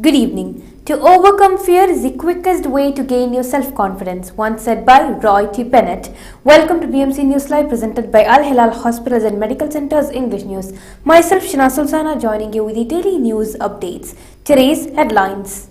Good evening. To overcome fear is the quickest way to gain your self-confidence, once said by Roy T. Bennett. Welcome to BMC News Live, presented by Al Hilal Hospitals and Medical Centers English News. Myself, Shana Sultana, joining you with the daily news updates. Today's headlines.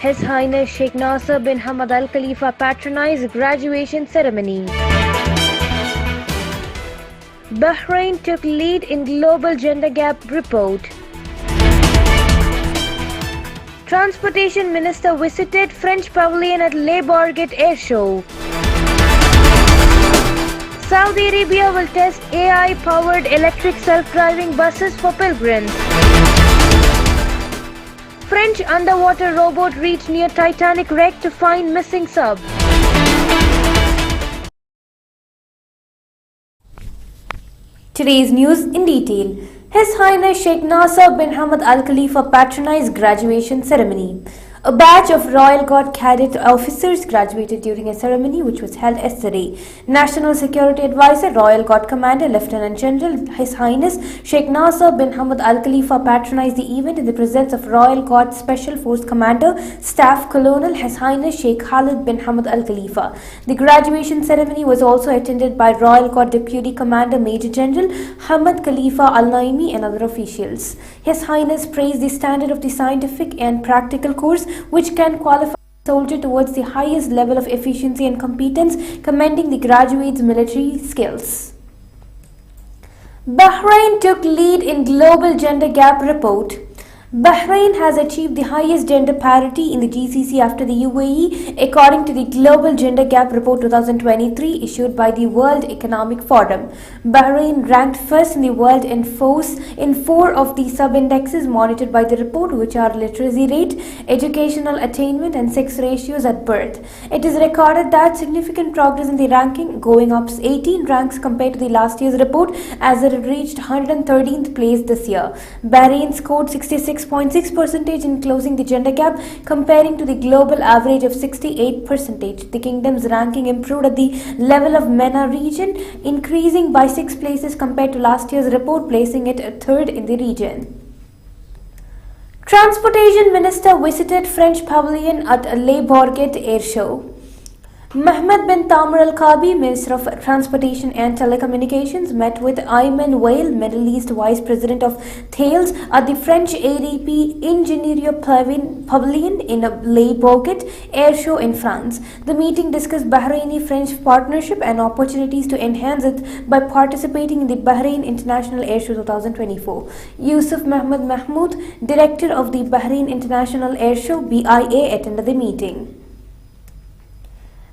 His Highness Sheikh Nasser bin Hamad Al Khalifa patronized graduation ceremony. Bahrain took lead in global gender gap report. Transportation Minister visited French Pavilion at Le Bourget Air Show. Saudi Arabia will test AI-powered electric self-driving buses for pilgrims. French underwater robot reached near Titanic wreck to find missing sub. Today's news in detail. His Highness Sheikh Nasser bin Hamad Al Khalifa patronized graduation ceremony. A batch of Royal Guard cadet officers graduated during a ceremony which was held yesterday. National Security Advisor, Royal Guard Commander Lieutenant General His Highness Sheikh Nasser bin Hamad Al Khalifa patronized the event in the presence of Royal Guard Special Force Commander Staff Colonel His Highness Sheikh Khalid bin Hamad Al Khalifa. The graduation ceremony was also attended by Royal Guard Deputy Commander Major General Hamad Khalifa Al Naimi and other officials. His Highness praised the standard of the scientific and practical course, which can qualify a soldier towards the highest level of efficiency and competence, commending the graduates' military skills. Bahrain took lead in global gender gap report. Bahrain has achieved the highest gender parity in the GCC after the UAE, according to the Global Gender Gap Report 2023 issued by the World Economic Forum. Bahrain ranked first in the world in four of the sub-indexes monitored by the report, which are literacy rate, educational attainment, and sex ratios at birth. It is recorded that significant progress in the ranking, going up 18 ranks compared to the last year's report, as it reached 113th place this year. Bahrain scored 66.6% in closing the gender gap, comparing to the global average of 68%. The kingdom's ranking improved at the level of MENA region, increasing by 6 places compared to last year's report, placing it third in the region. Transportation Minister visited French Pavilion at Le Bourget Air Show. Mohammed bin Tamir Al-Kabi, Minister of Transportation and Telecommunications, met with Ayman Wael, Middle East Vice President of Thales, at the French ADP Ingenieur Pavilion in Le Bourget Air Show in France. The meeting discussed Bahraini-French partnership and opportunities to enhance it by participating in the Bahrain International Air Show 2024. Yusuf Mohammed Mahmoud, Director of the Bahrain International Air Show (BIA), attended the meeting.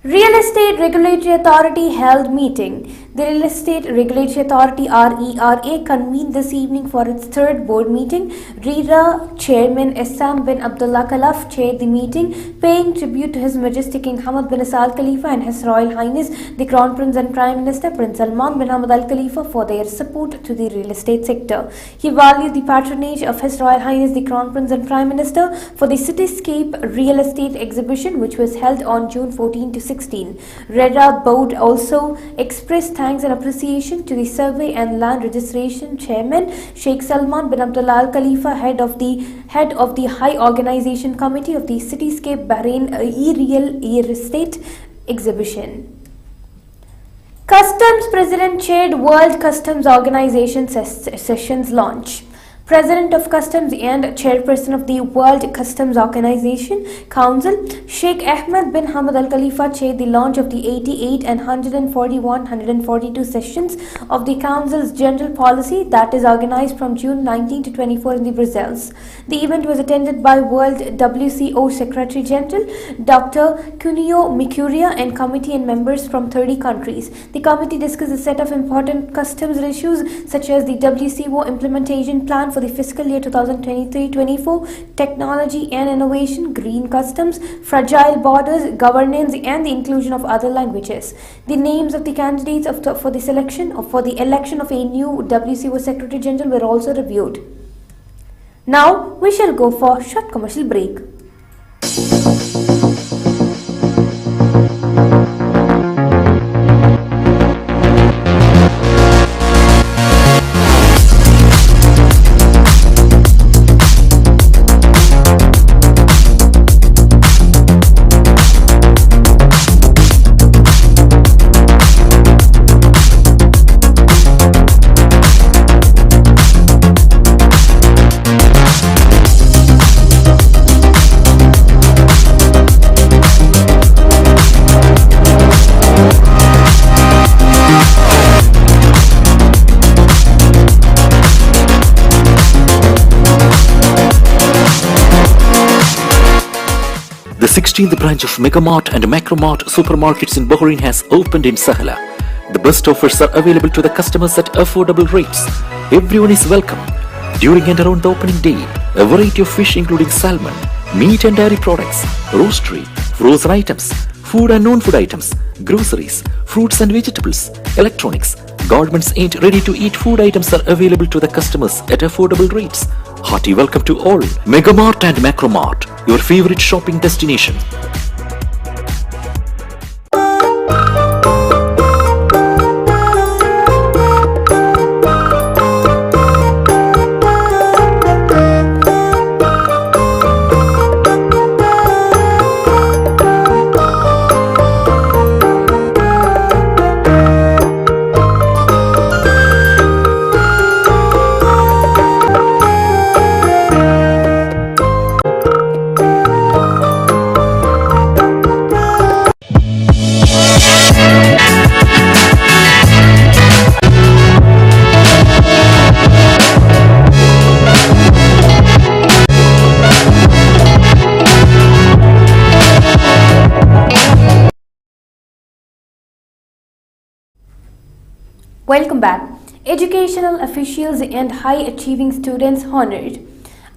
Real Estate Regulatory Authority held meeting. The Real Estate Regulatory Authority (RERA) convened this evening for its third board meeting. RERA Chairman Essam bin Abdullah Khalaf chaired the meeting, paying tribute to His Majesty King Hamad bin Al Khalifa and His Royal Highness the Crown Prince and Prime Minister Prince Salman bin Hamad Al Khalifa for their support to the real estate sector. He valued the patronage of His Royal Highness the Crown Prince and Prime Minister for the Cityscape Real Estate Exhibition, which was held on June 14 to 16. RERA board also expressed thanks and appreciation to the Survey and Land Registration Chairman Sheikh Salman bin Abdullah Al Khalifa, head of the High Organization Committee of the Cityscape Bahrain Real Estate Exhibition. Customs President chaired World Customs Organization sessions launch. President of Customs and Chairperson of the World Customs Organization Council, Sheikh Ahmed bin Hamad Al Khalifa, chaired the launch of the 88 and 142 sessions of the Council's General Policy that is organized from June 19 to 24 in the Brussels. The event was attended by World WCO Secretary General Dr. Cuneo Mikuria and committee and members from 30 countries. The committee discussed a set of important customs issues such as the WCO implementation plan for the fiscal year 2023-24, technology and innovation, green customs, fragile borders, governance, and the inclusion of other languages. The names of the candidates for the election of a new WCO Secretary General were also reviewed. Now we shall go for a short commercial break. The 16th branch of Megamart and Macromart supermarkets in Bahrain has opened in Sahla. The best offers are available to the customers at affordable rates. Everyone is welcome. During and around the opening day, a variety of fish including salmon, meat and dairy products, roastery, frozen items, food and non-food items, groceries, fruits and vegetables, electronics, garments and ready-to-eat food items are available to the customers at affordable rates. Hearty welcome to all. Megamart and Macromart, your favorite shopping destination. Welcome back. Educational officials and high-achieving students honored.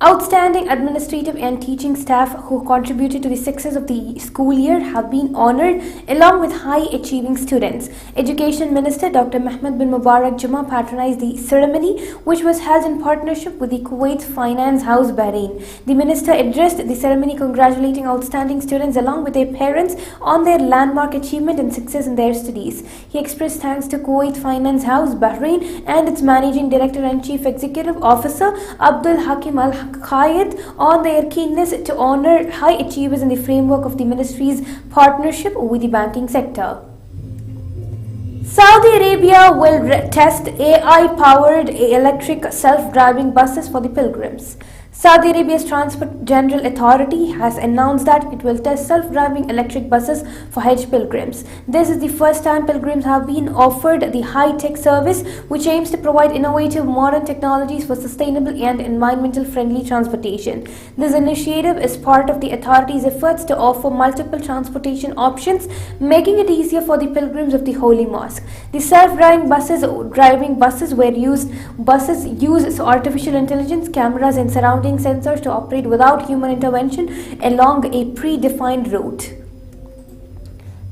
Outstanding administrative and teaching staff who contributed to the success of the school year have been honored along with high-achieving students. Education Minister Dr. Mohammed bin Mubarak Juma patronized the ceremony, which was held in partnership with the Kuwait Finance House Bahrain. The minister addressed the ceremony congratulating outstanding students along with their parents on their landmark achievement and success in their studies. He expressed thanks to Kuwait Finance House Bahrain and its Managing Director and Chief Executive Officer Abdul Hakim Al Khalifa on their keenness to honor high achievers in the framework of the ministry's partnership with the banking sector. Saudi Arabia will test AI-powered electric self-driving buses for the pilgrims. Saudi Arabia's Transport General Authority has announced that it will test self-driving electric buses for Hajj pilgrims. This is the first time pilgrims have been offered the high-tech service, which aims to provide innovative modern technologies for sustainable and environmental-friendly transportation. This initiative is part of the authority's efforts to offer multiple transportation options, making it easier for the pilgrims of the Holy Mosque. The self-driving buses use artificial intelligence, cameras and surrounding sensors to operate without human intervention along a predefined route.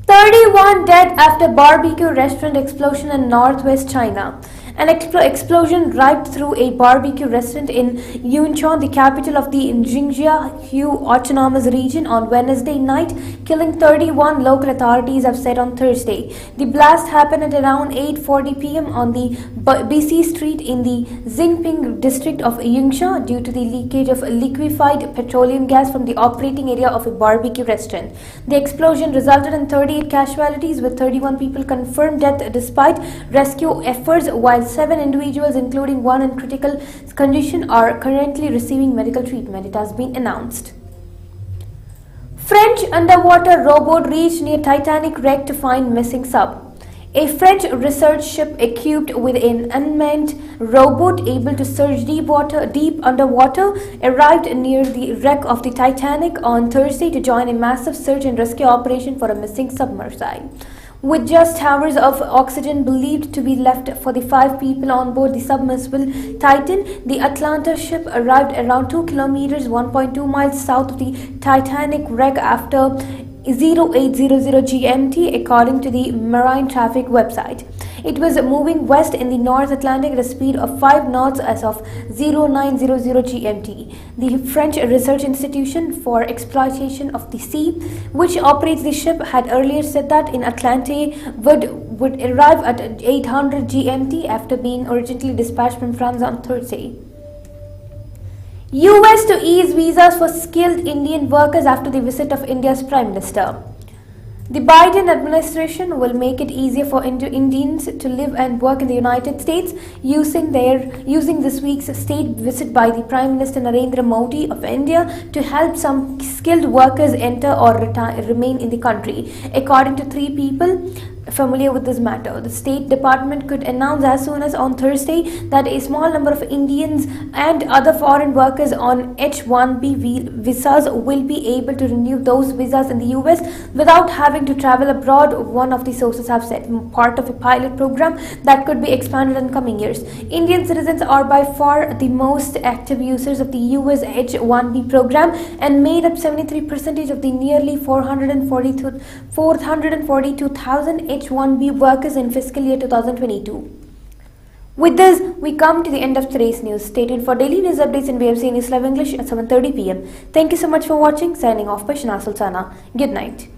31 dead after barbecue restaurant explosion in northwest China. An explosion ripped through a barbecue restaurant in Yunchuan, the capital of the Xinjiang Autonomous Region, on Wednesday night, killing 31, local authorities have said on Thursday. The blast happened at around 8:40 p.m. on the BC Street in the Xingping district of Yunxian due to the leakage of liquefied petroleum gas from the operating area of a barbecue restaurant. The explosion resulted in 38 casualties, with 31 people confirmed death despite rescue efforts, while 7 individuals, including one in critical condition, are currently receiving medical treatment, it has been announced. French underwater robot reached near Titanic wreck to find missing sub. A French research ship equipped with an unmanned robot able to search deep underwater arrived near the wreck of the Titanic on Thursday to join a massive search and rescue operation for a missing submersible. With just hours of oxygen believed to be left for the 5 people on board the submersible Titan, the Atlanta ship arrived around 2 kilometers (1.2 miles) south of the Titanic wreck after 0800 GMT, according to the Marine Traffic website. It was moving west in the North Atlantic at a speed of 5 knots as of 0900 GMT. The French Research Institution for Exploitation of the Sea, which operates the ship, had earlier said that in Atlanta would arrive at 800 GMT after being urgently dispatched from France on Thursday. US to ease visas for skilled Indian workers after the visit of India's Prime Minister. The Biden administration will make it easier for Indians to live and work in the United States using this week's state visit by the Prime Minister Narendra Modi of India to help some skilled workers enter or remain in the country. According to 3 people, familiar with this matter. The State Department could announce as soon as on Thursday that a small number of Indians and other foreign workers on H-1B visas will be able to renew those visas in the US without having to travel abroad, one of the sources have said, part of a pilot program that could be expanded in coming years. Indian citizens are by far the most active users of the US H-1B program and made up 73% of the nearly 442,000 H-1B workers in fiscal year 2022. With this, we come to the end of today's news. Stay tuned for daily news updates in BBC News Live English at 7:30 p.m. Thank you so much for watching. Signing off by Shana Sultana. Good night.